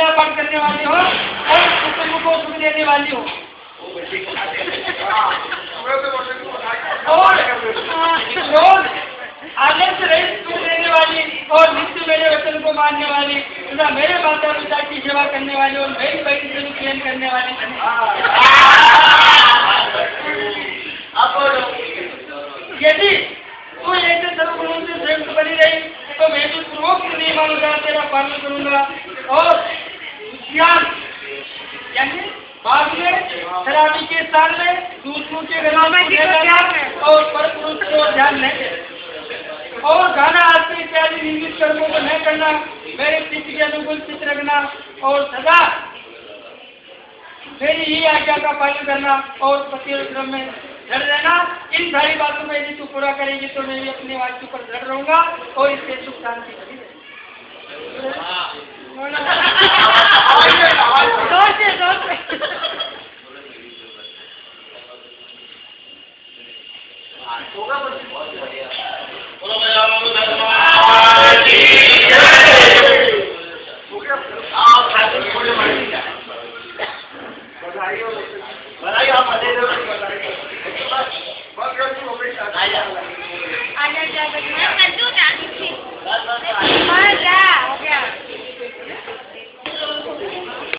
पूजा पाठ करने वाली हो और कुटुंब को सुख देने वाली हो और रोज आलस्य रहित सुख देने वाली और नित्य मेरे वचन को मानने वाली तथा मेरे माता पिता की सेवा करने वाली और मेरी बहन से प्रेम करने वाली। यदि तू ऐसे सर्वगुणों से श्रेष्ठ बनी रही तो मैं भी पूर्वोक्त नियमानुसार तेरा पालन करूंगा और ज्ञान यानी बाद में शराबी के स्थान में दूसरों के गला में और पर पुरुष को ध्यान नहीं और गाना आदमी इत्यादि निंदित कर्मों को नहीं करना, मेरे चित्त के अनुकूल चित्त रखना और सदा मेरी ही आज्ञा का पालन करना और पति और क्रम में दृढ़ रहना। इन सारी बातों में यदि तू पूरा करेगी तो मैं भी अपने वाक्य पर दृढ़ रहूंगा और इससे सुख शांति बनी आजा